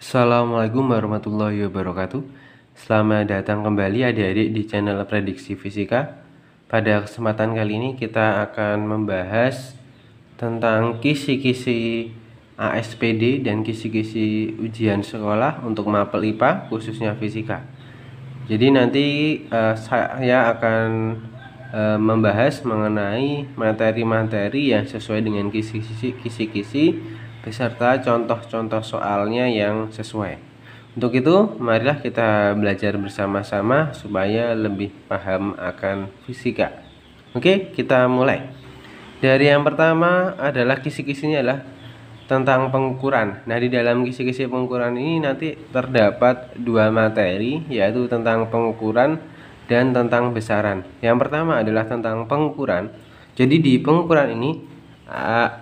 Assalamualaikum warahmatullahi wabarakatuh. Selamat datang kembali adik-adik di channel Prediksi Fisika. Pada kesempatan kali ini kita akan membahas tentang kisi-kisi ASPD dan kisi-kisi ujian sekolah untuk mapel IPA khususnya fisika. Jadi nanti saya akan membahas mengenai materi-materi yang sesuai dengan kisi-kisi beserta contoh-contoh soalnya yang sesuai. Untuk itu, marilah kita belajar bersama-sama supaya lebih paham akan fisika. Oke, kita mulai. Dari yang pertama adalah kisi-kisinya adalah tentang pengukuran. Nah, di dalam kisi-kisi pengukuran ini nanti terdapat dua materi, yaitu tentang pengukuran dan tentang besaran. Yang pertama adalah tentang pengukuran. Jadi di pengukuran ini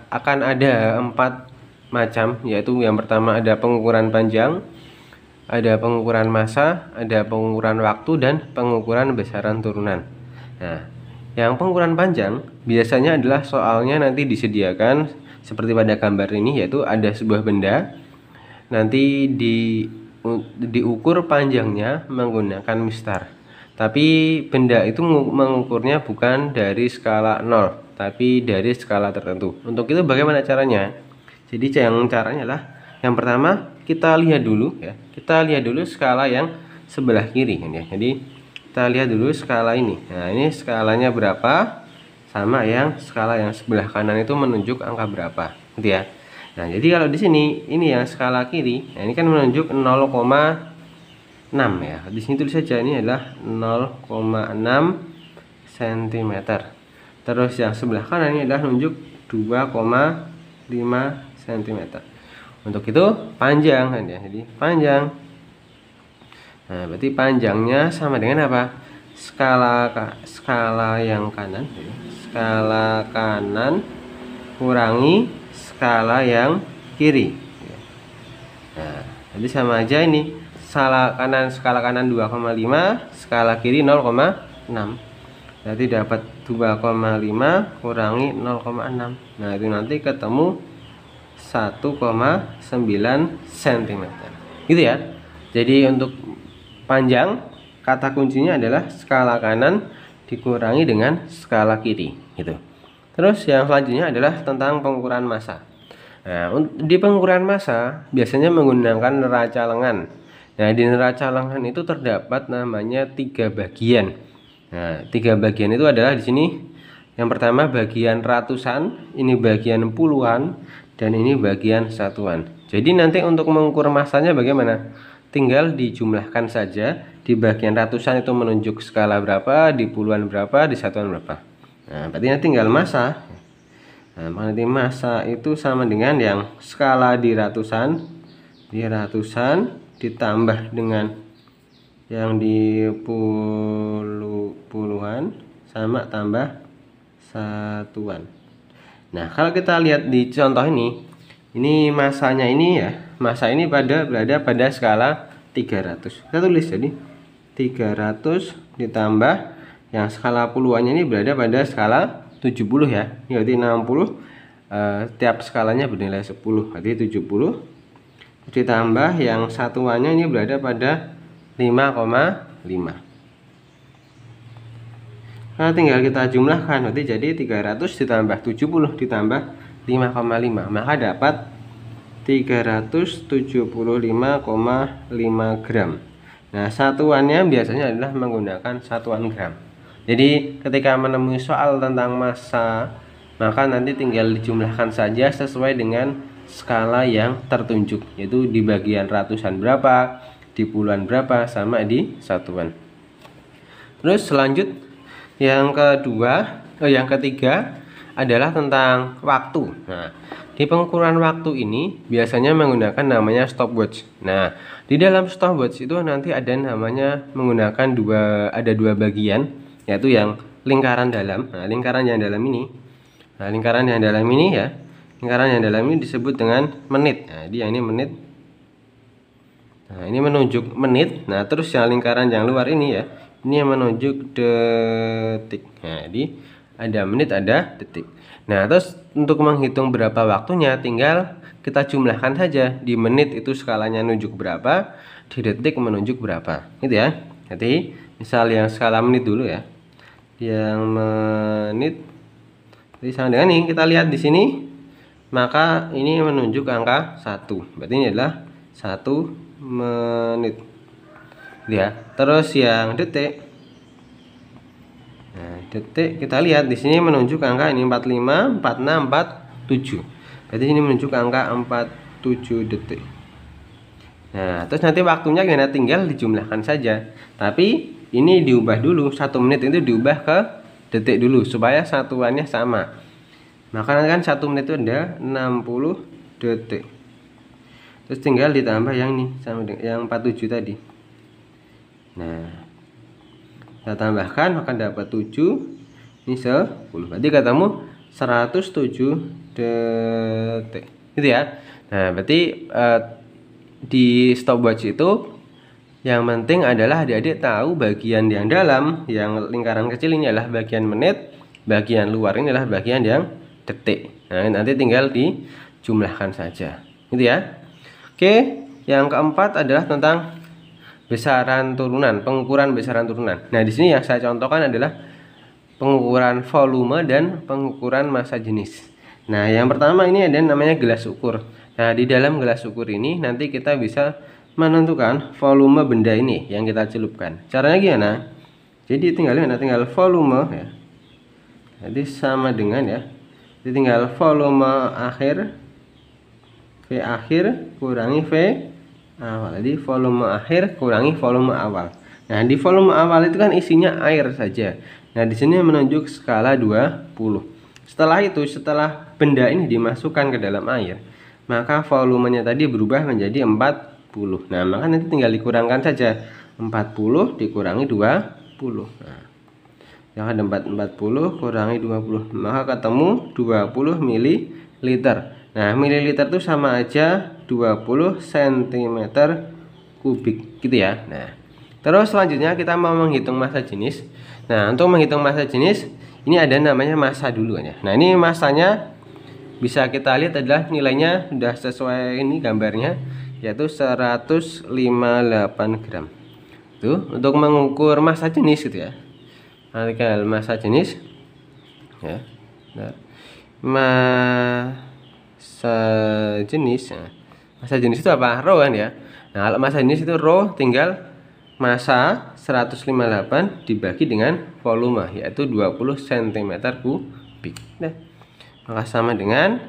akan ada 4 macam, yaitu yang pertama ada pengukuran panjang, ada pengukuran massa, ada pengukuran waktu, dan pengukuran besaran turunan. Nah, yang pengukuran panjang biasanya adalah soalnya nanti disediakan seperti pada gambar ini, yaitu ada sebuah benda, nanti diukur panjangnya menggunakan mistar. Tapi benda itu mengukurnya bukan dari skala 0, tapi dari skala tertentu. Untuk itu bagaimana caranya? Jadi yang caranya adalah yang pertama kita lihat dulu ya. Kita lihat dulu skala yang sebelah kiri ya. Jadi kita lihat dulu skala ini. Nah, ini skalanya berapa sama yang skala yang sebelah kanan itu menunjuk angka berapa, gitu ya. Nah, jadi kalau di sini ini yang skala kiri, nah ini kan menunjuk 0,6 ya. Di sini tulis saja ini adalah 0,6 cm. Terus yang sebelah kanan ini adalah menunjuk 2,5 cm. Untuk itu panjang kan ya. Jadi panjang. Nah, berarti panjangnya sama dengan apa? Skala yang kanan, skala kanan kurangi skala yang kiri. Nah, jadi sama aja ini. Skala kanan 2,5, skala kiri 0,6. Berarti dapat 2,5 kurangi 0,6. Nah, itu nanti ketemu 1,9 cm. Gitu ya. Jadi untuk panjang, kata kuncinya adalah skala kanan dikurangi dengan skala kiri, gitu. Terus yang selanjutnya adalah tentang pengukuran massa. Nah, di pengukuran massa biasanya menggunakan neraca lengan. Nah, di neraca lengan itu terdapat namanya 3 bagian. Nah, 3 bagian itu adalah di sini. Yang pertama bagian ratusan, ini bagian puluhan, dan ini bagian satuan. Jadi nanti untuk mengukur massanya bagaimana? Tinggal dijumlahkan saja. Di bagian ratusan itu menunjuk skala berapa, di puluhan berapa, di satuan berapa. Nah, berarti nanti tinggal massa. Nah, nanti massa itu sama dengan yang skala di ratusan ditambah dengan yang di puluhan sama tambah satuan. Nah, kalau kita lihat di contoh ini massanya ini ya, massa ini berada pada skala 300. Kita tulis jadi 300 ditambah yang skala puluhannya ini berada pada skala 70 ya. Ini berarti 60, tiap skalanya bernilai 10, berarti 70. Ditambah yang satuannya ini berada pada 5,5. Nah, tinggal kita jumlahkan, berarti jadi 300 ditambah 70 ditambah 5,5, maka dapat 375,5 gram. Nah, satuannya biasanya adalah menggunakan satuan gram. Jadi ketika menemui soal tentang massa, maka nanti tinggal dijumlahkan saja sesuai dengan skala yang tertunjuk, yaitu di bagian ratusan berapa, di puluhan berapa, sama di satuan. Terus lanjut yang ketiga adalah tentang waktu. Nah, di pengukuran waktu ini biasanya menggunakan namanya stopwatch. Nah, di dalam stopwatch itu nanti ada namanya menggunakan ada dua bagian, yaitu yang lingkaran dalam. Nah, lingkaran yang dalam ini disebut dengan menit. Nah, yang ini menit. Nah, ini menunjuk menit. Nah, terus yang lingkaran yang luar ini ya, ini yang menunjuk detik. Nah, jadi ada menit, ada detik. Nah, terus untuk menghitung berapa waktunya tinggal kita jumlahkan saja. Di menit itu skalanya nunjuk berapa, di detik menunjuk berapa. Gitu ya. Jadi, misal yang skala menit dulu ya. Yang menit. Jadi sama dengan ini kita lihat di sini. Maka ini menunjuk angka 1. Berarti ini adalah 1 menit. Ya. Terus yang detik. Nah, detik kita lihat di sini menunjuk angka ini 45, 46, 47. Berarti ini menunjuk angka 47 detik. Nah, terus nanti waktunya gimana? Tinggal dijumlahkan saja. Tapi ini diubah dulu, 1 menit itu diubah ke detik dulu supaya satuannya sama. Maka kan 1 menit itu ada 60 detik. Terus tinggal ditambah yang ini sama dengan yang 47 tadi. Nah, kita tambahkan maka dapat 7 ini 10. Berarti ketemu 107 detik. Gitu ya. Nah, berarti di stopwatch itu yang penting adalah adik-adik tahu bagian yang dalam, yang lingkaran kecil ini adalah bagian menit, bagian luar ini adalah bagian yang detik. Nah, nanti tinggal dijumlahkan saja. Gitu ya. Oke, yang keempat adalah tentang besaran turunan, pengukuran besaran turunan. Nah, di sini yang saya contohkan adalah pengukuran volume dan pengukuran massa jenis. Nah, yang pertama ini ada namanya gelas ukur. Nah, di dalam gelas ukur ini nanti kita bisa menentukan volume benda ini yang kita celupkan. Caranya gimana? Jadi tinggal volume ya. Jadi sama dengan ya. Jadi tinggal volume akhir V akhir kurangi V awal. Jadi volume akhir kurangi volume awal. Nah, di volume awal itu kan isinya air saja. Nah, di sini menunjuk skala 20. Setelah itu, setelah benda ini dimasukkan ke dalam air, maka volumenya tadi berubah menjadi 40. Nah, maka nanti tinggal dikurangkan saja. 40 dikurangi 20. Nah, yang ada 40 kurangi 20, maka ketemu 20 ml. Nah, mililiter itu sama aja 20 cm kubik gitu ya. Nah, terus selanjutnya kita mau menghitung massa jenis. Nah, untuk menghitung massa jenis ini ada namanya massa dulu ya. Nah, ini massanya bisa kita lihat adalah nilainya sudah sesuai ini gambarnya, yaitu 158 gram. Itu untuk mengukur massa jenis gitu ya. Artikel massa jenis ya. Nah, massa jenis. Nah, massa jenis itu apa? Rho kan ya. Nah, kalau massa jenis itu rho tinggal massa 158 dibagi dengan volume yaitu 20 cm kubik. Nah, maka sama dengan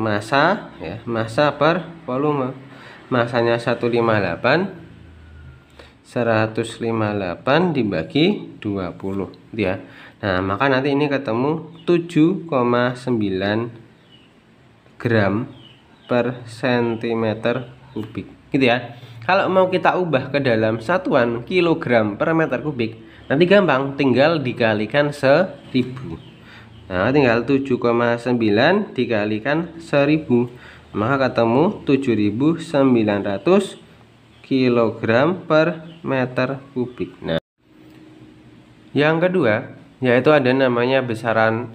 massa ya, massa per volume. Massanya 158 dibagi 20 ya. Nah, maka nanti ini ketemu 7,9 gram per centimeter kubik gitu ya. Kalau mau kita ubah ke dalam satuan kilogram per meter kubik, nanti gampang, tinggal dikalikan 1000. Nah, tinggal 7,9 dikalikan 1000, maka ketemu 7900 kilogram per meter kubik. Nah, yang kedua yaitu ada namanya besaran.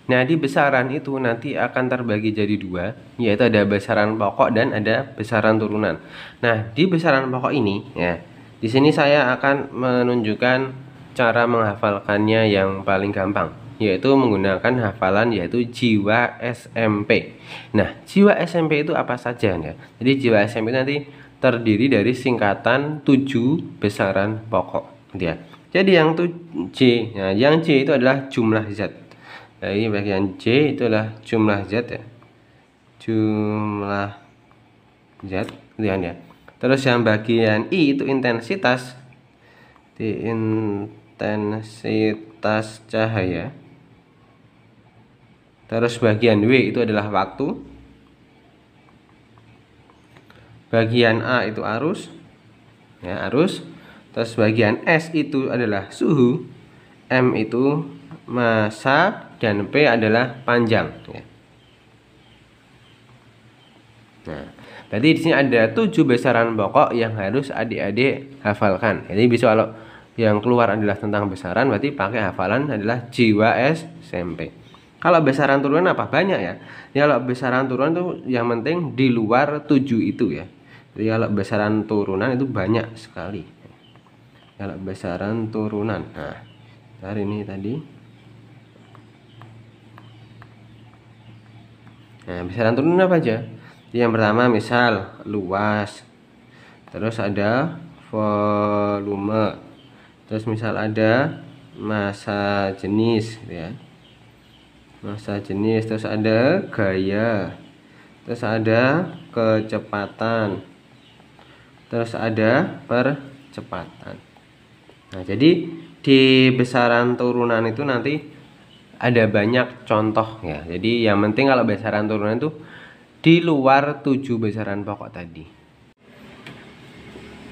Nah, di besaran itu nanti akan terbagi jadi dua, yaitu ada besaran pokok dan ada besaran turunan. Nah, di besaran pokok ini ya, di sini saya akan menunjukkan cara menghafalkannya yang paling gampang, yaitu menggunakan hafalan yaitu jiwa SMP. Nah, jiwa SMP itu apa saja ya? Jadi jiwa SMP nanti terdiri dari singkatan 7 besaran pokok gitu ya. Jadi yang J, nah yang J itu adalah jumlah zat. Jadi bagian J itu adalah jumlah zat ya. Jumlah zat gitu ya. Terus yang bagian I itu intensitas. Di intensitas cahaya. Terus bagian W itu adalah waktu. Bagian A itu arus. Ya, arus. Terus bagian S itu adalah suhu, M itu massa, dan P adalah panjang ya. Nah, berarti di sini ada 7 besaran pokok yang harus adik-adik hafalkan. Jadi bisa kalau yang keluar adalah tentang besaran, berarti pakai hafalan adalah jiwa SMP. Kalau besaran turunan apa? Banyak ya. Jadi kalau besaran turunan tuh yang penting di luar 7 itu ya. Jadi kalau besaran turunan itu banyak sekali. Kalau besaran turunan. Nah, hari ini tadi. Nah, besaran turunan apa aja? Yang pertama misal luas. Terus ada volume. Terus misal ada massa jenis gitu ya. Massa jenis, terus ada gaya, terus ada kecepatan, terus ada percepatan. Nah, jadi di besaran turunan itu nanti ada banyak contoh ya. Jadi yang penting kalau besaran turunan itu di luar 7 besaran pokok tadi.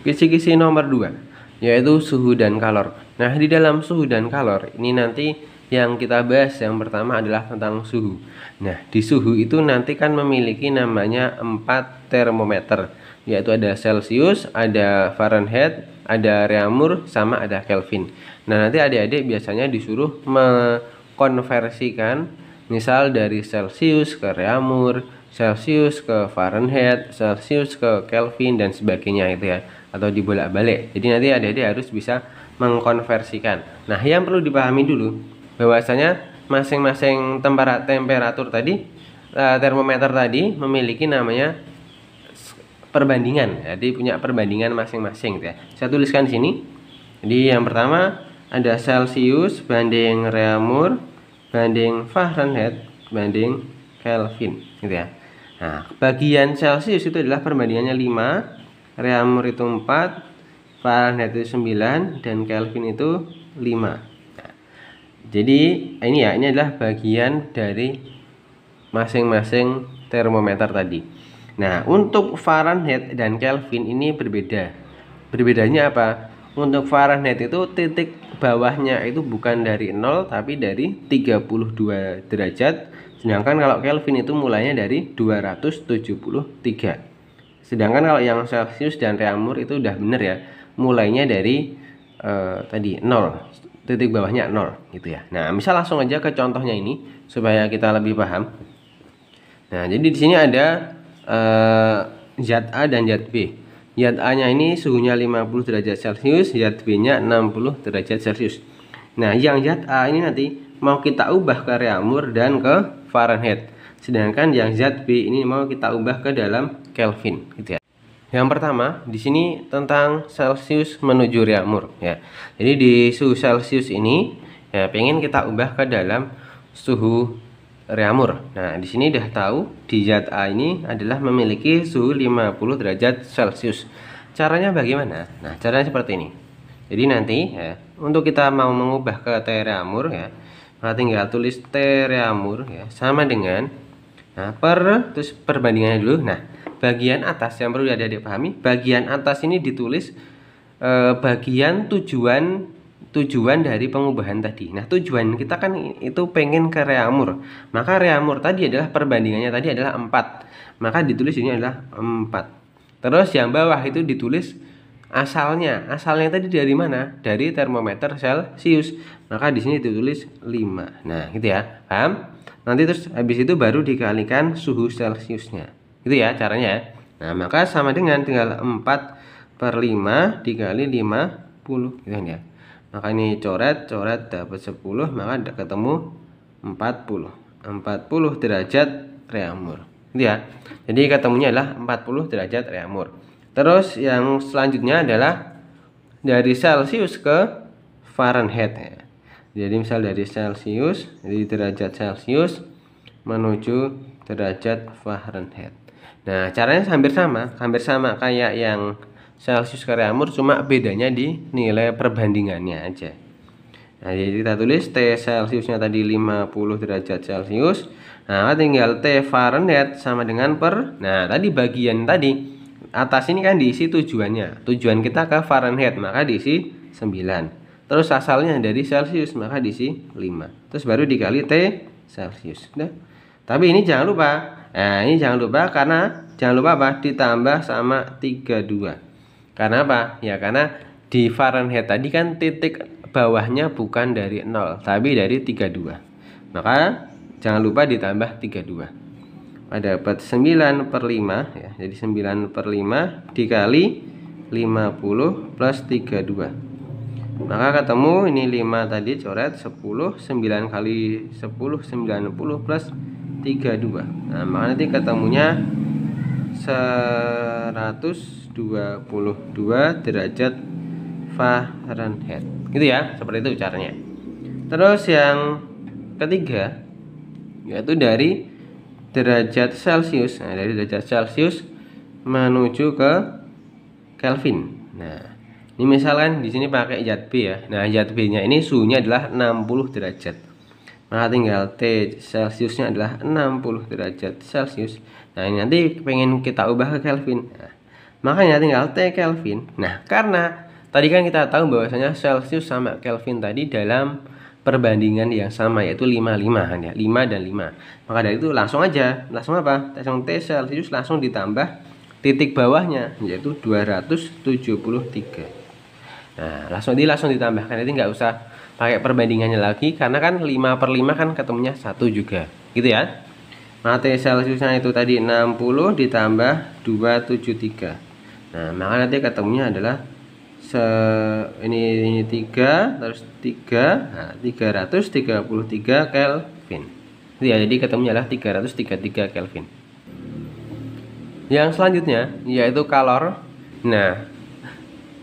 Kisi-kisi nomor 2 yaitu suhu dan kalor. Nah, di dalam suhu dan kalor ini nanti yang kita bahas yang pertama adalah tentang suhu. Nah, di suhu itu nanti kan memiliki namanya 4 termometer, yaitu ada Celcius, ada Fahrenheit, ada Reaumur, sama ada Kelvin. Nah, nanti adik-adik biasanya disuruh mengkonversikan misal dari Celcius ke Reaumur, Celcius ke Fahrenheit, Celcius ke Kelvin dan sebagainya itu ya, atau dibolak-balik. Jadi nanti adik-adik harus bisa mengkonversikan. Nah, yang perlu dipahami dulu bahwasanya masing-masing temperatur tadi, termometer tadi memiliki namanya perbandingan. Jadi punya perbandingan masing-masing ya. Saya tuliskan di sini. Jadi yang pertama ada Celcius banding Reaumur banding Fahrenheit banding Kelvin gitu ya. Nah, bagian Celcius itu adalah perbandingannya 5, Reaumur itu 4, Fahrenheit itu 9 dan Kelvin itu 5. Jadi ini ya, ini adalah bagian dari masing-masing termometer tadi. Nah, untuk Fahrenheit dan Kelvin ini berbeda. Berbedanya apa? Untuk Fahrenheit itu titik bawahnya itu bukan dari 0 tapi dari 32 derajat. Sedangkan kalau Kelvin itu mulainya dari 273. Sedangkan kalau yang Celcius dan Reaumur itu udah bener ya, mulainya dari tadi 0. Titik bawahnya 0 gitu ya. Nah, misal langsung aja ke contohnya ini supaya kita lebih paham. Nah, jadi di sini ada zat A dan zat B. Zat A-nya ini suhunya 50 derajat Celcius, zat B-nya 60 derajat Celcius. Nah, yang zat A ini nanti mau kita ubah ke Reaumur dan ke Fahrenheit. Sedangkan yang zat B ini mau kita ubah ke dalam Kelvin gitu ya. Yang pertama di sini tentang Celcius menuju Reaumur ya. Jadi di suhu Celcius ini ya pengen kita ubah ke dalam suhu Reaumur. Nah, di sini udah tahu di zat A ini adalah memiliki suhu 50 derajat Celcius. Caranya bagaimana? Nah, caranya seperti ini. Jadi nanti ya, untuk kita mau mengubah ke T Reaumur ya, maka tinggal tulis T Reaumur ya sama dengan terus perbandingannya dulu. Nah, bagian atas yang perlu adik-adik pahami, bagian atas ini ditulis bagian tujuan dari pengubahan tadi. Nah, tujuan kita kan itu pengen ke Reaumur. Maka Reaumur tadi adalah perbandingannya tadi adalah 4. Maka ditulis ini adalah 4. Terus yang bawah itu ditulis asalnya. Asalnya tadi dari mana? Dari termometer Celcius. Maka di sini ditulis 5. Nah, gitu ya. Paham? Nanti terus habis itu baru dikalikan suhu Celciusnya. Gitu ya caranya. Nah, maka sama dengan tinggal 4/5 dikali 50 gitu ya. Maka ini coret dapat 10, maka ketemu 40 derajat Reaumur. Gitu ya. Jadi ketemunya adalah 40 derajat Reaumur. Terus yang selanjutnya adalah dari Celcius ke Fahrenheit ya. Jadi misal dari Celcius, jadi derajat Celcius menuju derajat Fahrenheit. Nah, caranya hampir sama kayak yang Celcius ke Reaumur, cuma bedanya di nilai perbandingannya aja. Nah, jadi kita tulis T Celciusnya tadi 50 derajat Celcius. Nah, tinggal T Fahrenheit sama dengan nah, tadi bagian tadi atas ini kan diisi tujuannya. Tujuan kita ke Fahrenheit, maka diisi 9. Terus asalnya dari Celcius, maka diisi 5. Terus baru dikali T Celcius. Nah, tapi ini jangan lupa. Nah, ini jangan lupa karena jangan lupa apa? Ditambah sama 32. Karena apa? Ya karena di Fahrenheit tadi kan titik bawahnya bukan dari 0, tapi dari 32. Maka Jangan lupa ditambah 32. Dapat 9/5 ya. Jadi 9/5 dikali 50 plus 32. Maka ketemu ini 5 tadi coret 10, 9 kali 10 90 plus 32. Nah, maka nanti ketemunya 122 derajat Fahrenheit. Gitu ya, seperti itu caranya. Terus yang ketiga yaitu dari derajat Celcius. Nah, dari derajat Celcius menuju ke Kelvin. Nah, ini misalkan di sini pakai zat B ya. Nah, zat B-nya ini suhunya adalah 60 derajat. Maka tinggal T Celciusnya adalah 60 derajat Celcius. Nah, ini nanti pengen kita ubah ke Kelvin. Nah, makanya tinggal T Kelvin. Nah, karena tadi kan kita tahu bahwasanya Celcius sama Kelvin tadi dalam perbandingan yang sama, yaitu 55 ya, 5 dan 5. Maka dari itu langsung aja, langsung apa? Langsung T Celcius langsung ditambah titik bawahnya yaitu 273. Nah, langsung ditambahkan, jadi nggak usah pakai perbandingannya lagi karena kan 5/5 kan ketemunya 1 juga. Gitu ya. Nah, T Celciusnya itu tadi 60 ditambah 273. Nah, maka nanti ketemunya adalah ini 3 terus 3, nah 333 Kelvin. Ya, jadi ketemunya adalah 333 Kelvin. Yang selanjutnya yaitu kalor. Nah,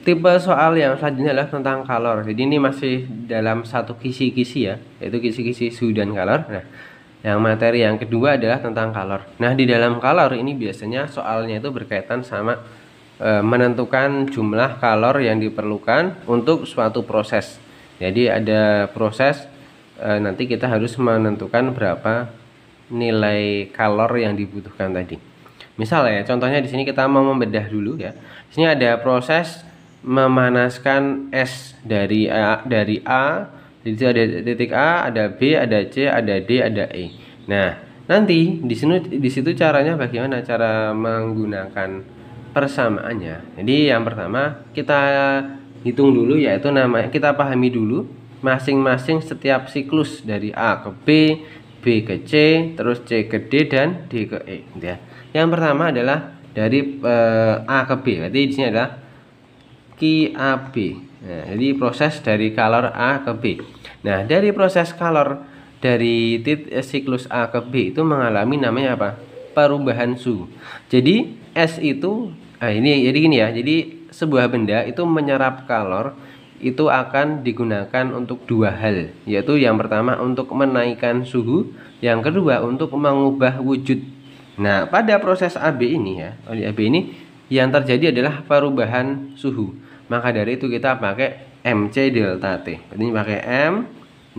tipe soal yang selanjutnya adalah tentang kalor. Jadi ini masih dalam satu kisi-kisi ya, yaitu kisi-kisi suhu dan kalor. Nah, yang materi yang kedua adalah tentang kalor. Nah, di dalam kalor ini biasanya soalnya itu berkaitan sama menentukan jumlah kalor yang diperlukan untuk suatu proses. Jadi ada proses, nanti kita harus menentukan berapa nilai kalor yang dibutuhkan tadi. Misal ya, contohnya di sini kita mau membedah dulu ya. Di sini ada proses memanaskan es dari A, di situ ada titik A, ada B, ada C, ada D, ada E. Nah, nanti di situ caranya bagaimana cara menggunakan persamaannya. Jadi yang pertama kita hitung dulu, yaitu namanya kita pahami dulu masing-masing setiap siklus dari A ke B, B ke C, terus C ke D dan D ke E, gitu ya. Yang pertama adalah dari A ke B. Berarti di sini adalah QAB. Nah, jadi proses dari kalor A ke B. Nah, dari proses kalor dari siklus A ke B itu mengalami namanya apa? Perubahan suhu. Jadi S itu ini jadi gini ya. Jadi sebuah benda itu menyerap kalor itu akan digunakan untuk dua hal, yaitu yang pertama untuk menaikkan suhu, yang kedua untuk mengubah wujud. Nah, pada proses AB ini ya, AB ini yang terjadi adalah perubahan suhu. Maka dari itu kita pakai MC delta T. Ini pakai M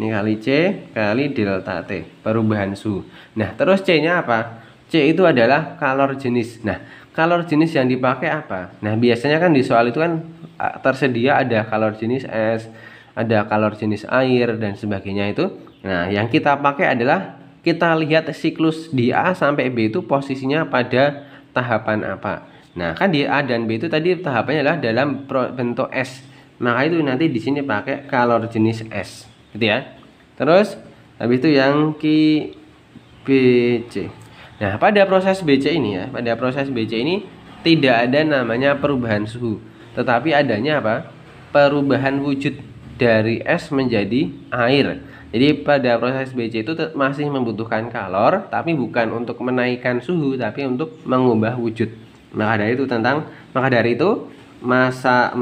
ini kali C kali delta T, perubahan suhu. Nah, terus C-nya apa? C itu adalah kalor jenis. Nah, kalor jenis yang dipakai apa? Nah, biasanya kan di soal itu kan tersedia ada kalor jenis es, ada kalor jenis air dan sebagainya itu. Nah, yang kita pakai adalah kita lihat siklus di A sampai B itu posisinya pada tahapan apa. Nah, kan di A dan B itu tadi tahapannya adalah dalam bentuk S. Maka itu nanti di sini pakai kalor jenis S, gitu ya. Terus habis itu yang BC. Nah, pada proses BC ini ya, pada proses BC ini tidak ada namanya perubahan suhu, tetapi adanya apa? Perubahan wujud dari es menjadi air. Jadi pada proses BC itu masih membutuhkan kalor, tapi bukan untuk menaikkan suhu, tapi untuk mengubah wujud. Maka dari itu massa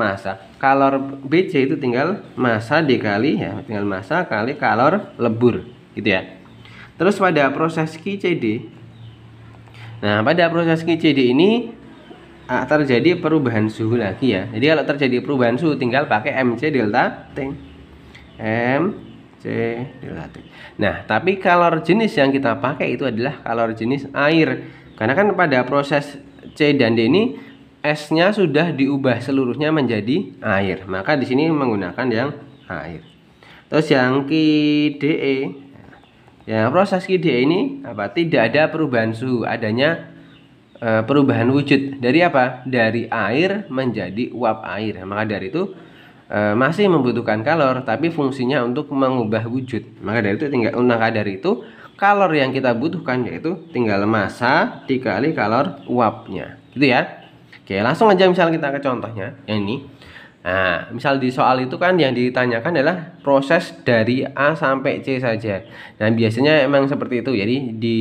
kalor BC itu tinggal massa dikali ya, tinggal massa kali kalor lebur, gitu ya. Terus pada proses QCD, nah pada proses QCD ini terjadi perubahan suhu lagi ya. Jadi kalau terjadi perubahan suhu tinggal pakai MC delta T. MC delta T. Nah, tapi kalor jenis yang kita pakai itu adalah kalor jenis air. Karena kan pada proses C dan D ini S-nya sudah diubah seluruhnya menjadi air. Maka di sini menggunakan yang air. Terus yang QDE. Ya, proses QDE ini apa? Tidak ada perubahan suhu, adanya perubahan wujud dari apa? Dari air menjadi uap air. Maka dari itu masih membutuhkan kalor, tapi fungsinya untuk mengubah wujud. Maka dari itu kalor yang kita butuhkan yaitu tinggal massa dikali kalor uapnya, gitu ya. Oke, langsung aja misal kita ke contohnya yang ini. Nah, misal di soal itu kan yang ditanyakan adalah proses dari A sampai C saja. Nah, biasanya emang seperti itu. Jadi di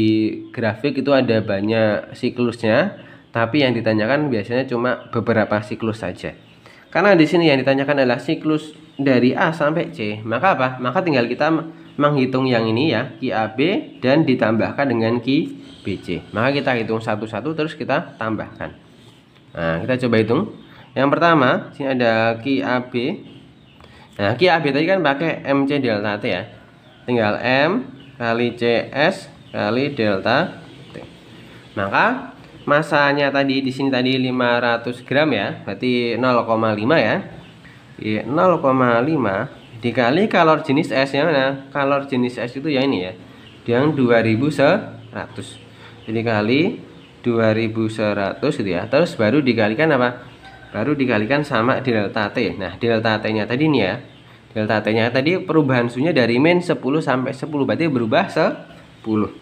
grafik itu ada banyak siklusnya, tapi yang ditanyakan biasanya cuma beberapa siklus saja. Karena di sini yang ditanyakan adalah siklus dari A sampai C, maka apa? Maka tinggal kita menghitung yang ini ya, QAB dan ditambahkan dengan QBC. Maka kita hitung satu-satu terus kita tambahkan. Nah, kita coba hitung. Yang pertama, sini ada QAB. Nah, QAB tadi kan pakai MC delta T ya. Tinggal M kali CS kali delta T. Maka masanya tadi di sini tadi 500 gram ya, berarti 0,5 ya. 0,5 dikali kalor jenis S yang mana? Kalor jenis S itu ya ini ya, yang 2100. Jadi kali 2100 gitu ya. Terus baru dikalikan apa? Baru dikalikan sama delta T. Nah, delta T-nya tadi nih ya. Delta T-nya tadi perubahan suhunya dari min 10 sampai 10, berarti berubah 10.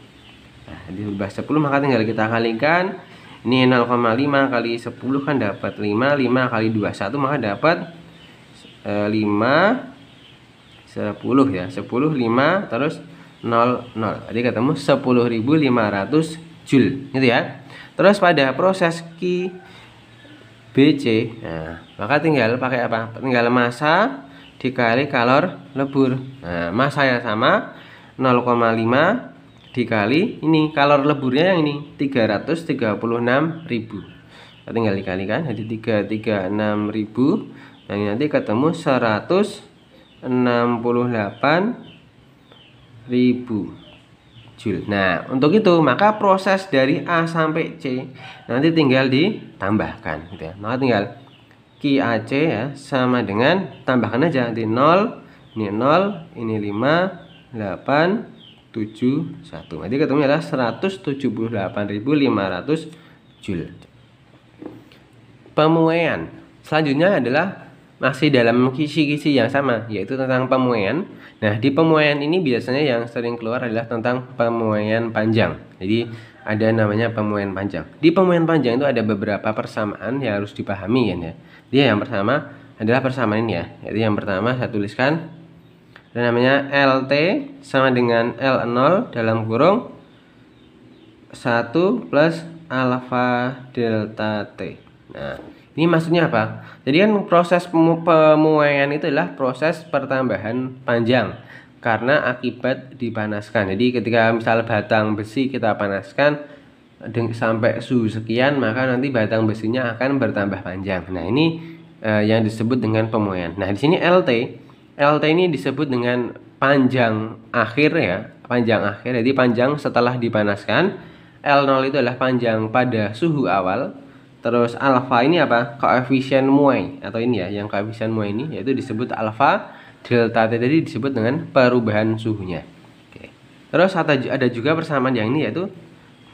Nah, berubah 10 maka tinggal kita kalikan. Ini 0,5 kali 10 kan dapat 5, 5 kali 21 maka dapat 5 10 ya. 10 5 terus 0 0. Jadi ketemu 10.500 Joule gitu ya. Terus pada proses BC, nah, maka tinggal pakai apa? Tinggal massa dikali kalor lebur. Nah, massa yang sama 0,5 dikali ini kalor leburnya yang ini 336.000. Kita tinggal dikalikan jadi 336.000. Nah, ini nanti ketemu 168.000 Joule. Nah, untuk itu maka proses dari A sampai C nanti tinggal ditambahkan gitu ya. Maka tinggal QAC ya sama dengan tambahkan aja di 0, ini 0, ini 5, 8, 7, 1. Jadi ketemu adalah 178.500 Joule. Pemuaian selanjutnya adalah masih dalam kisi-kisi yang sama, yaitu tentang pemuaian. Nah, di pemuaian ini biasanya yang sering keluar adalah tentang pemuaian panjang. Jadi ada namanya pemuaian panjang. Di pemuaian panjang itu ada beberapa persamaan yang harus dipahami ya. Dia yang pertama adalah persamaan ini ya. Jadi yang pertama saya tuliskan ada namanya LT sama dengan L0 dalam kurung 1 plus alfa delta T. Nah, ini maksudnya apa? Jadi kan proses pemuaian itu adalah proses pertambahan panjang karena akibat dipanaskan. Jadi ketika misal batang besi kita panaskan sampai suhu sekian, maka nanti batang besinya akan bertambah panjang. Nah, ini yang disebut dengan pemuaian. Nah, di sini LT ini disebut dengan panjang akhir ya, panjang akhir. Jadi panjang setelah dipanaskan. L0 itu adalah panjang pada suhu awal. Terus alfa ini apa? Koefisien muai atau ini ya, yang koefisien muai ini yaitu disebut alfa. Delta T tadi disebut dengan perubahan suhunya. Oke. Terus ada juga persamaan yang ini yaitu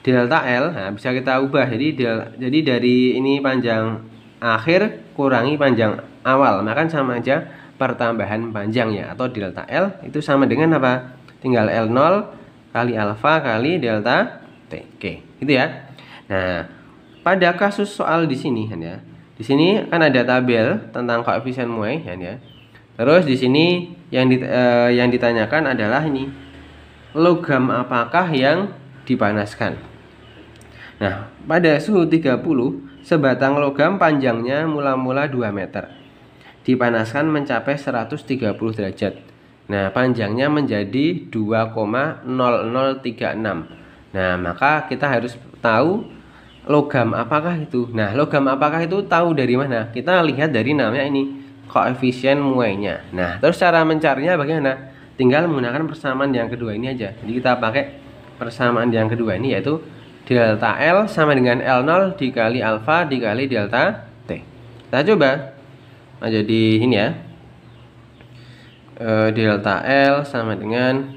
delta L. Nah, bisa kita ubah. Jadi dari ini panjang akhir kurangi panjang awal, maka sama aja pertambahan panjangnya atau delta L itu sama dengan apa? Tinggal L0 kali alfa kali delta T. Oke, gitu ya. Nah, pada kasus soal di sini kan ya. Di sini kan ada tabel tentang koefisien muai kan ya. Terus di sini yang ditanyakan adalah ini. Logam apakah yang dipanaskan? Nah, pada suhu 30, sebatang logam panjangnya mula-mula 2 meter. Dipanaskan mencapai 130 derajat. Nah, panjangnya menjadi 2,0036. Nah, maka kita harus tahu logam apakah itu. Nah, logam apakah itu tahu dari mana? Kita lihat dari namanya ini, koefisien muainya. Nah, terus cara mencarinya bagaimana? Tinggal menggunakan persamaan yang kedua ini aja. Jadi kita pakai persamaan yang kedua ini yaitu delta L sama dengan L0 dikali alfa dikali delta T. Kita coba. Nah, jadi ini ya. Delta L sama dengan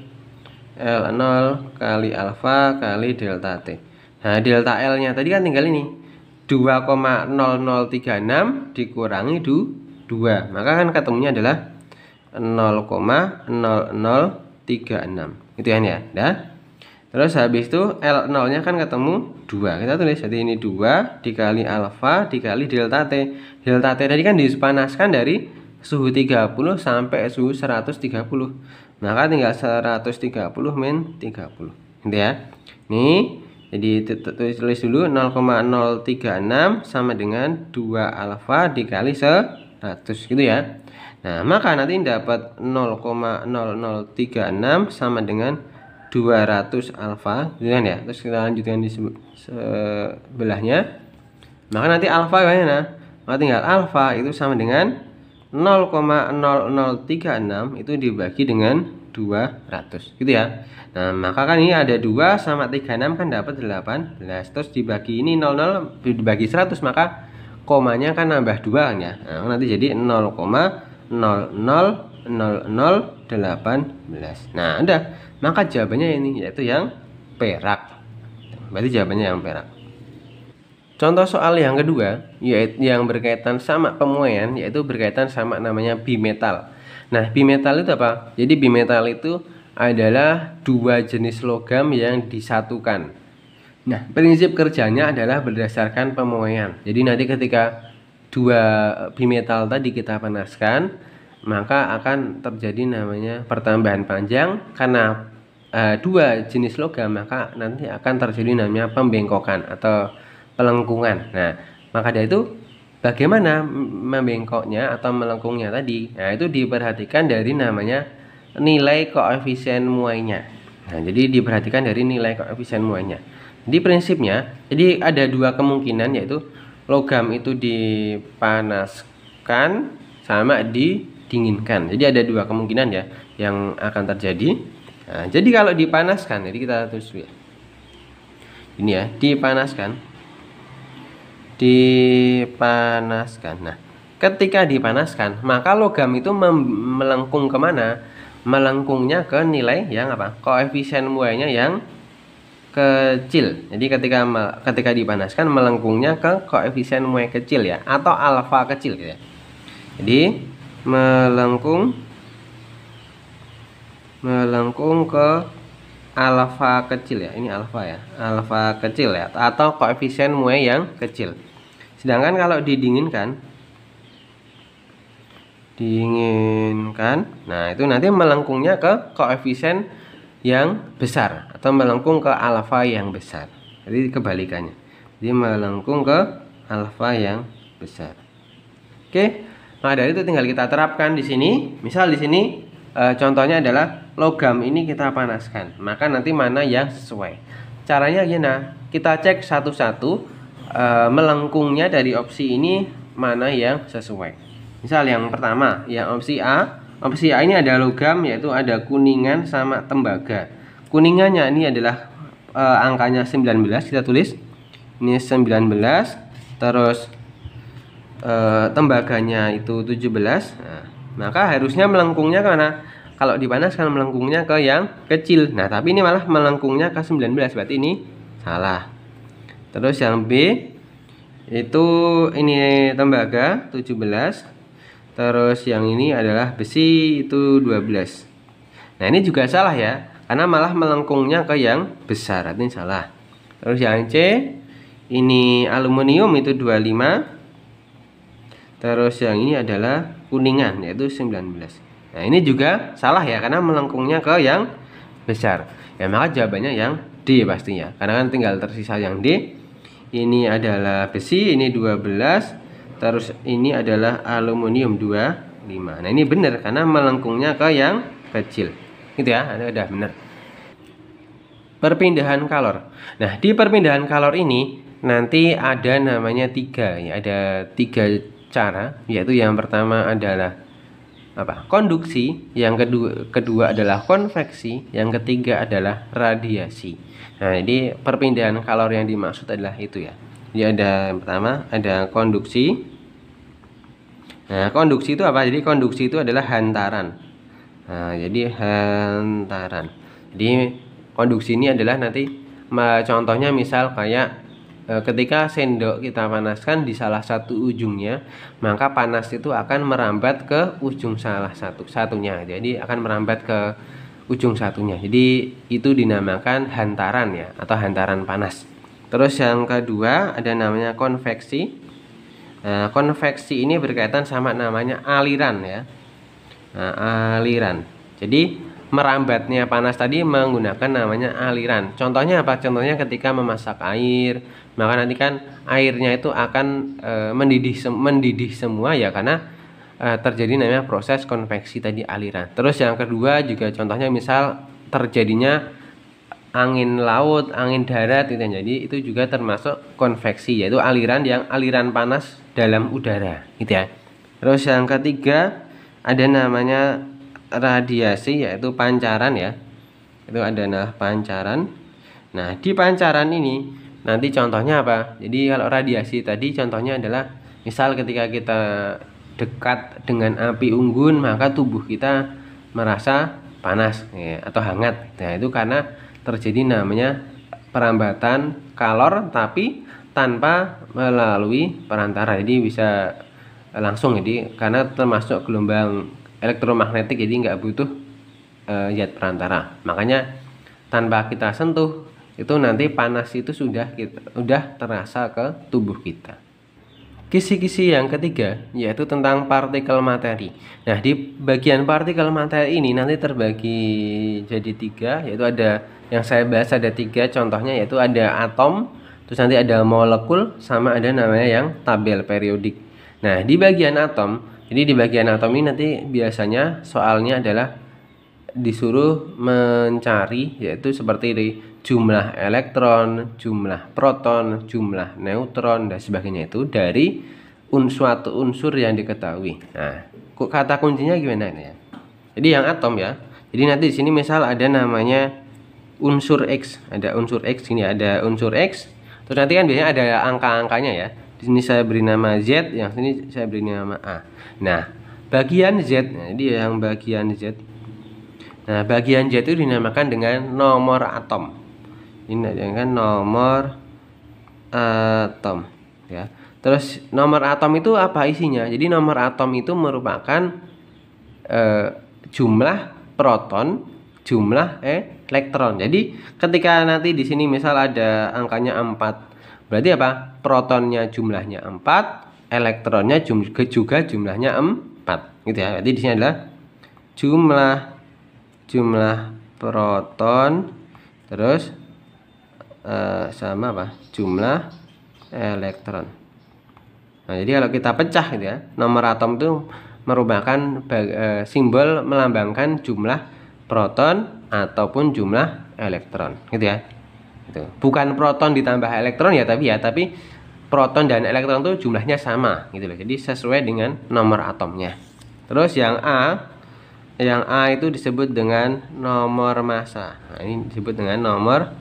L0 kali alfa kali delta T. Nah, delta L-nya tadi kan tinggal ini 2,0036 dikurangi 2. Maka kan ketemunya adalah 0,0036. Itu ya. Dah. Terus habis itu L0 nya kan ketemu 2. Kita tulis jadi ini 2 dikali alfa dikali delta T. Delta T tadi kan dipanaskan dari suhu 30 sampai suhu 130. Maka tinggal 130 min 30. Gitu ya. Nih, jadi tulis dulu 0,036 sama dengan 2 alfa dikali 100 gitu ya. Nah, maka nanti dapat 0,0036 sama dengan 200 alfa, gitu kan ya. Terus kita lanjutkan di sebelahnya. Maka nanti alfa gimana? Maka tinggal alfa itu sama dengan 0,0036 itu dibagi dengan 200, gitu ya. Nah, maka kan ini ada 2 sama 36 kan dapat 18. Terus dibagi ini 00 dibagi 100, maka komanya kan nambah 2 kan ya. Nah, nanti jadi 0,000018. Nah, udah. Maka jawabannya ini yaitu yang perak. Berarti jawabannya yang perak. Contoh soal yang kedua yaitu yang berkaitan sama pemuaian, yaitu berkaitan sama namanya bimetal. Nah, bimetal itu apa? Jadi bimetal itu adalah dua jenis logam yang disatukan. Nah, prinsip kerjanya adalah berdasarkan pemuaian. Jadi nanti ketika dua bimetal tadi kita panaskan, maka akan terjadi namanya pertambahan panjang. Karena dua jenis logam, maka nanti akan terjadi namanya pembengkokan atau pelengkungan. Nah, maka dari itu bagaimana membengkoknya atau melengkungnya tadi? Nah, itu diperhatikan dari namanya nilai koefisien muainya. Nah, jadi diperhatikan dari nilai koefisien muainya. Jadi prinsipnya, jadi ada dua kemungkinan, yaitu logam itu dipanaskan sama didinginkan. Jadi ada dua kemungkinan ya yang akan terjadi. Nah, jadi kalau dipanaskan, jadi kita tulis ya. Ini ya, dipanaskan. Nah, ketika dipanaskan, maka logam itu melengkung kemana? Melengkungnya ke nilai yang apa? Koefisien muainya yang kecil. Jadi ketika dipanaskan melengkungnya ke koefisien muai kecil ya, atau alfa kecil gitu ya. Jadi melengkung ke alfa kecil ya. Ini alfa ya. Alfa kecil ya, atau koefisien muai yang kecil. Sedangkan kalau didinginkan, nah itu nanti melengkungnya ke koefisien yang besar atau melengkung ke alfa yang besar. Jadi kebalikannya. Jadi melengkung ke alfa yang besar. Oke. Nah, dari itu tinggal kita terapkan di sini. Misal di sini contohnya adalah logam ini kita panaskan. Maka nanti mana yang sesuai. Caranya gimana? Kita cek satu-satu melengkungnya dari opsi ini mana yang sesuai. Misal yang pertama, yang opsi A. Opsi A ini ada logam, yaitu ada kuningan sama tembaga. Kuningannya ini adalah angkanya 19, kita tulis. Ini 19, terus tembaganya itu 17. Nah, maka harusnya melengkungnya ke mana? Kalau dipanaskan melengkungnya ke yang kecil. Nah, tapi ini malah melengkungnya ke 19, berarti ini salah. Terus yang B itu ini tembaga 17. Terus yang ini adalah besi itu 12. Nah, ini juga salah ya, karena malah melengkungnya ke yang besar, artinya salah. Terus yang C ini aluminium itu 25. Terus yang ini adalah kuningan, yaitu 19. Nah, ini juga salah ya, karena melengkungnya ke yang besar. Ya, maka jawabannya yang D pastinya, karena kan tinggal tersisa yang D. Ini adalah besi, ini 12. Terus ini adalah aluminium 25. Nah, ini benar karena melengkungnya ke yang kecil. Gitu ya, udah benar. Perpindahan kalor. Nah, di perpindahan kalor ini nanti ada namanya 3 ya, ada 3 cara, yaitu yang pertama adalah apa? Konduksi, yang kedua adalah konveksi, yang ketiga adalah radiasi. Nah, jadi perpindahan kalor yang dimaksud adalah itu ya. Jadi ada yang pertama ada konduksi. Nah, konduksi itu apa? Jadi konduksi itu adalah hantaran. Nah, jadi hantaran. Jadi konduksi ini adalah nanti contohnya misal kayak ketika sendok kita panaskan di salah satu ujungnya, maka panas itu akan merambat ke ujung salah satunya. Jadi akan merambat ke ujung satunya. Jadi itu dinamakan hantaran ya, atau hantaran panas. Terus yang kedua ada namanya konveksi. Nah, konveksi ini berkaitan sama namanya aliran ya. Nah, aliran. Jadi merambatnya panas tadi menggunakan namanya aliran. Contohnya apa? Contohnya ketika memasak air, maka nanti kan airnya itu akan mendidih semua ya, karena terjadi namanya proses konveksi tadi, aliran. Terus yang kedua juga contohnya misal terjadinya angin laut, angin darat gitu. Jadi itu juga termasuk konveksi, yaitu aliran panas dalam udara gitu ya. Terus yang ketiga ada namanya radiasi, yaitu pancaran ya. Itu adalah pancaran. Nah, di pancaran ini nanti contohnya apa? Jadi kalau radiasi tadi contohnya adalah misal ketika kita dekat dengan api unggun, maka tubuh kita merasa panas ya, atau hangat. Nah, itu karena terjadi namanya perambatan kalor tapi tanpa melalui perantara. Jadi bisa langsung, jadi karena termasuk gelombang elektromagnetik, jadi nggak butuh zat perantara. Makanya tanpa kita sentuh itu nanti panas itu sudah terasa ke tubuh kita. Kisi-kisi yang ketiga yaitu tentang partikel materi. Nah, di bagian partikel materi ini nanti terbagi jadi 3, yaitu ada yang saya bahas ada 3 contohnya, yaitu ada atom, terus nanti ada molekul, sama ada namanya yang tabel periodik. Nah, di bagian atom, jadi di bagian atom ini nanti biasanya soalnya adalah disuruh mencari, yaitu seperti di jumlah elektron, jumlah proton, jumlah neutron dan sebagainya, itu dari suatu unsur yang diketahui. Nah, kata kuncinya gimana ya? Jadi yang atom ya. Jadi nanti di sini misal ada namanya unsur X, ada unsur X ini, ada unsur X. Terus nanti kan biasanya ada angka-angkanya ya. Di sini saya beri nama Z, yang sini saya beri nama A. Nah, bagian Z, jadi yang bagian Z. Nah, bagian Z itu dinamakan dengan nomor atom. Ini kan nomor atom ya. Terus nomor atom itu apa isinya? Jadi nomor atom itu merupakan jumlah proton, jumlah elektron. Jadi ketika nanti di sini misal ada angkanya 4, berarti apa? Protonnya jumlahnya 4, elektronnya juga jumlahnya 4 gitu ya. Jadi di sini adalah jumlah proton terus sama apa? Jumlah elektron. Nah, jadi kalau kita pecah gitu ya, nomor atom itu merupakan simbol melambangkan jumlah proton ataupun jumlah elektron gitu ya. Itu. Bukan proton ditambah elektron ya, tapi proton dan elektron itu jumlahnya sama gitu loh. Jadi sesuai dengan nomor atomnya. Terus yang A itu disebut dengan nomor massa. Nah, ini disebut dengan nomor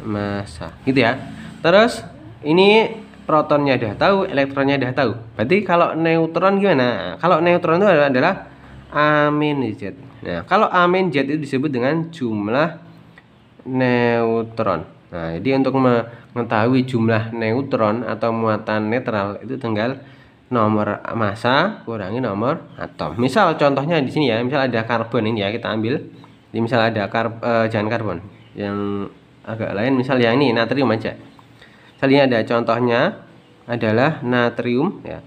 massa gitu ya. Terus ini protonnya udah tahu, elektronnya udah tahu. Berarti kalau neutron gimana? Kalau neutron itu adalah A-Z. Nah, kalau A-Z itu disebut dengan jumlah neutron. Nah, jadi untuk mengetahui jumlah neutron atau muatan netral itu tinggal nomor massa kurangi nomor atom. Misal contohnya di sini ya, misal ada karbon ini ya, kita ambil. Jadi misal ada jangan karbon. Yang agak lain misal yang ini natrium aja. Misalnya ada contohnya adalah natrium ya.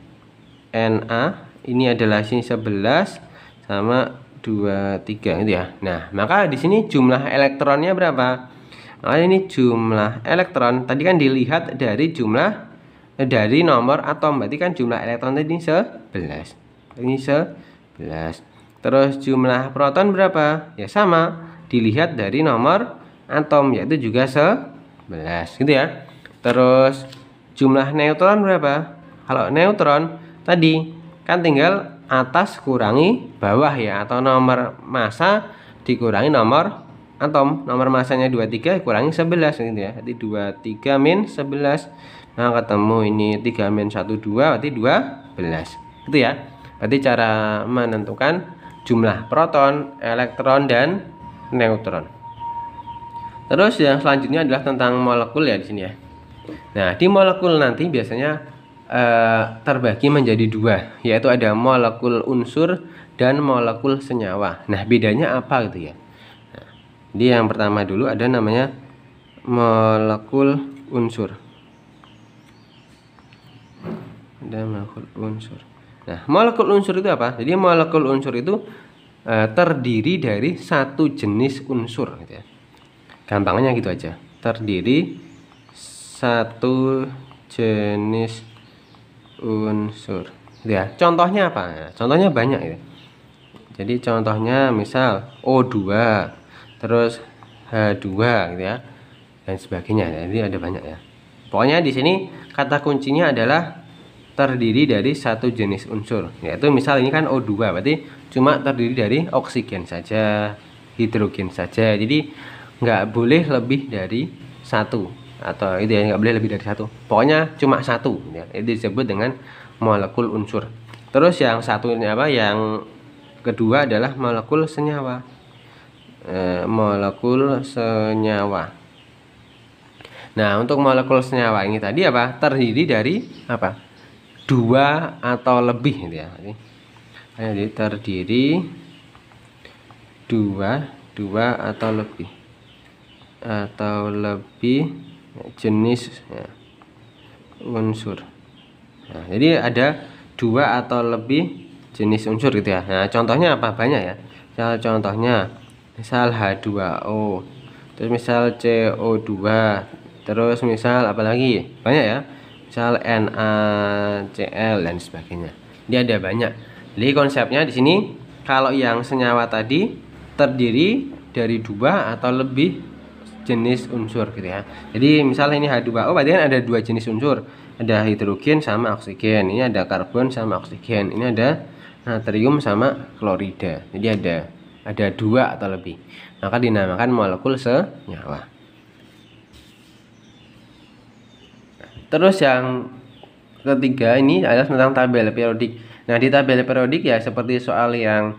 Na ini adalah sini 11 sama 23 gitu ya. Nah, maka di sini jumlah elektronnya berapa? Nah, ini jumlah elektron tadi kan dilihat dari nomor atom. Berarti kan jumlah elektron tadi 11. Ini 11. Terus jumlah proton berapa? Ya sama, dilihat dari nomor atom, yaitu juga 11 gitu ya. Terus jumlah neutron berapa? Kalau neutron tadi kan tinggal atas kurangi bawah ya, atau nomor massa dikurangi nomor atom. Nomor massanya 23 kurangi 11 gitu ya. Jadi 23 min 11. Nah, ketemu ini 3 min 1 2 berarti 12. Gitu ya. Berarti cara menentukan jumlah proton, elektron dan neutron. Terus yang selanjutnya adalah tentang molekul ya di sini ya. Nah, di molekul nanti biasanya terbagi menjadi 2, yaitu ada molekul unsur dan molekul senyawa. Nah, bedanya apa gitu ya? Nah, Jadi yang pertama dulu ada namanya molekul unsur. Ada molekul unsur. Nah, molekul unsur itu apa? Jadi molekul unsur itu terdiri dari satu jenis unsur gitu ya. Gampangnya gitu aja. Terdiri satu jenis unsur. Gitu ya. Contohnya apa? Nah, contohnya banyak ya. Jadi contohnya misal O2, terus H2 gitu ya, dan sebagainya. Jadi ada banyak ya. Pokoknya di sini kata kuncinya adalah terdiri dari satu jenis unsur. Yaitu misal ini kan O2, berarti cuma terdiri dari oksigen saja, hidrogen saja. Jadi nggak boleh lebih dari satu, atau itu ya, nggak boleh lebih dari satu. Pokoknya cuma satu ya. Itu disebut dengan molekul unsur. Terus yang satunya apa? Yang kedua adalah molekul senyawa. Molekul senyawa. Nah, untuk molekul senyawa ini tadi apa? Terdiri dari apa? Dua atau lebih gitu ya. Jadi terdiri dua atau lebih jenis ya, unsur. Nah, jadi ada dua atau lebih jenis unsur gitu ya. Nah, contohnya apa? Banyak ya. Contohnya misal H2O, terus misal CO2, terus misal apalagi banyak ya, misal NaCl dan sebagainya. Dia ada banyak. Jadi konsepnya di sini kalau yang senyawa tadi terdiri dari dua atau lebih jenis unsur gitu ya. Jadi misal ini H2O berarti kan ada dua jenis unsur, ada hidrogen sama oksigen. Ini ada karbon sama oksigen. Ini ada natrium sama klorida. Jadi ada dua atau lebih, maka dinamakan molekul senyawa. Terus yang ketiga ini adalah tentang tabel periodik. Nah, di tabel periodik ya seperti soal yang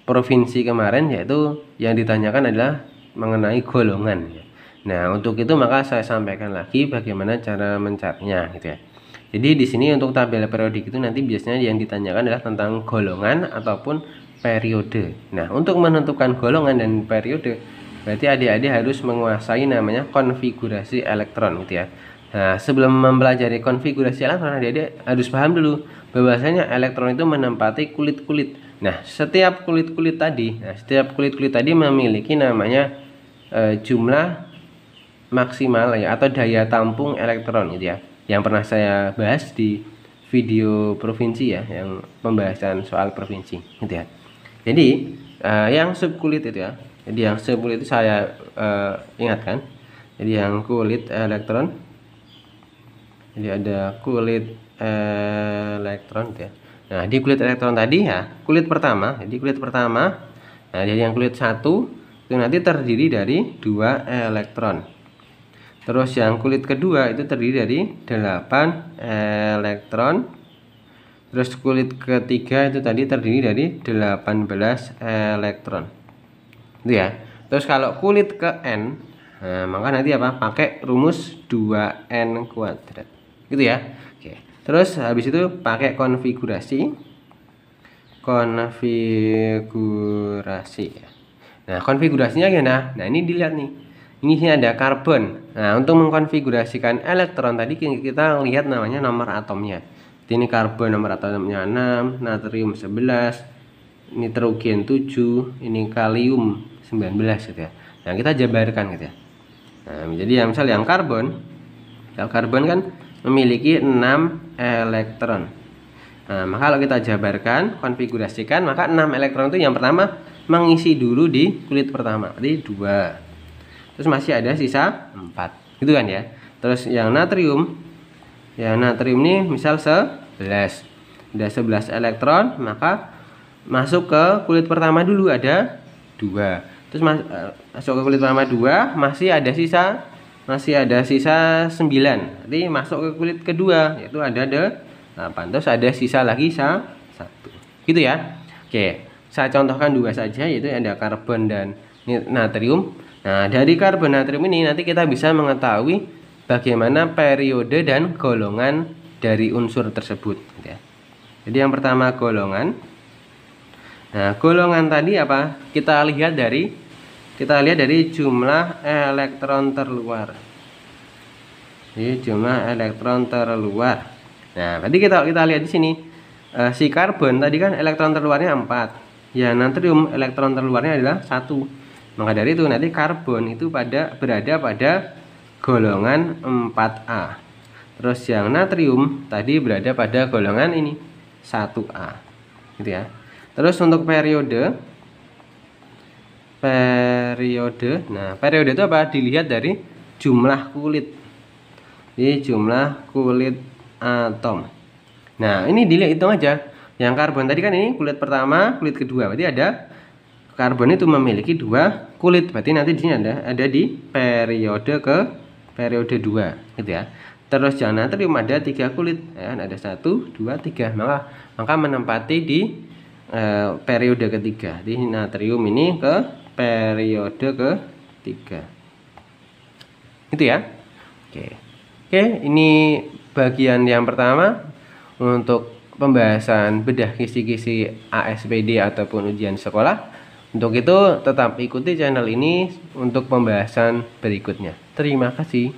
provinsi kemarin, yaitu yang ditanyakan adalah mengenai golongan. Nah, untuk itu maka saya sampaikan lagi bagaimana cara mencarinya gitu ya. Jadi di sini untuk tabel periodik itu nanti biasanya yang ditanyakan adalah tentang golongan ataupun periode. Nah, untuk menentukan golongan dan periode berarti adik-adik harus menguasai namanya konfigurasi elektron gitu ya. Nah, sebelum mempelajari konfigurasi elektron, adik-adik harus paham dulu bahwasanya elektron itu menempati kulit-kulit. Nah, setiap kulit-kulit tadi memiliki namanya jumlah maksimal ya, atau daya tampung elektron gitu ya. Yang pernah saya bahas di video provinsi ya, yang pembahasan soal provinsi gitu ya. Jadi yang subkulit itu ya. Jadi yang subkulit itu saya ingatkan. Jadi yang kulit elektron. Jadi ada kulit elektron gitu ya. Nah, di kulit elektron tadi ya, kulit pertama. Jadi kulit pertama, nah jadi yang kulit satu itu nanti terdiri dari 2 elektron. Terus yang kulit kedua itu terdiri dari 8 elektron. Terus kulit ketiga itu tadi terdiri dari 18 elektron. Itu ya. Terus kalau kulit ke N, nah, maka nanti apa? Pakai rumus 2N kuadrat. Gitu ya. Oke. Terus habis itu pakai konfigurasi. Ya. Nah, konfigurasinya gimana? Nah, ini dilihat nih. Ini sini ada karbon. Nah, untuk mengkonfigurasikan elektron tadi kita lihat namanya nomor atomnya. Ini karbon nomor atomnya 6, natrium 11, nitrogen 7, ini kalium 19 gitu ya. Nah, kita jabarkan gitu ya. Nah, jadi yang misal yang karbon kan memiliki 6 elektron. Nah, maka kalau kita jabarkan, konfigurasikan, maka 6 elektron itu yang pertama mengisi dulu di kulit pertama, berarti 2. Terus masih ada sisa 4. Gitu kan ya. Terus yang natrium ini misal 11. Ada 11 elektron, maka masuk ke kulit pertama dulu ada 2. Terus masuk ke kulit pertama 2, masih ada sisa 9. Jadi masuk ke kulit kedua yaitu ada 8. Terus ada sisa lagi 1. Gitu ya. Oke, saya contohkan 2 saja, yaitu ada karbon dan natrium. Nah, dari karbon natrium ini nanti kita bisa mengetahui bagaimana periode dan golongan dari unsur tersebut gitu ya. Jadi yang pertama golongan. Nah, golongan tadi apa? Kita lihat dari kita lihat dari jumlah elektron terluar. Jadi jumlah elektron terluar. Nah, berarti kita lihat di sini si karbon tadi kan elektron terluarnya 4. Ya, natrium elektron terluarnya adalah 1. Maka dari itu nanti karbon itu berada pada golongan 4A. Terus yang natrium tadi berada pada golongan ini 1A. Gitu ya. Terus untuk periode. Nah, periode itu apa? Dilihat dari jumlah kulit. Jadi jumlah kulit atom. Nah, ini dilihat hitung aja. Yang karbon tadi kan ini kulit pertama, kulit kedua. Berarti ada karbon itu memiliki 2 kulit. Berarti nanti di sini ada di periode 2 gitu ya. Terus yang natrium ada 3 kulit. Ya, ada 1, 2, 3. Maka menempati di periode ketiga. Jadi natrium ini ke periode ketiga. Itu ya. Oke, ini bagian yang pertama untuk pembahasan bedah kisi-kisi ASPD ataupun ujian sekolah. Untuk itu tetap ikuti channel ini untuk pembahasan berikutnya. Terima kasih.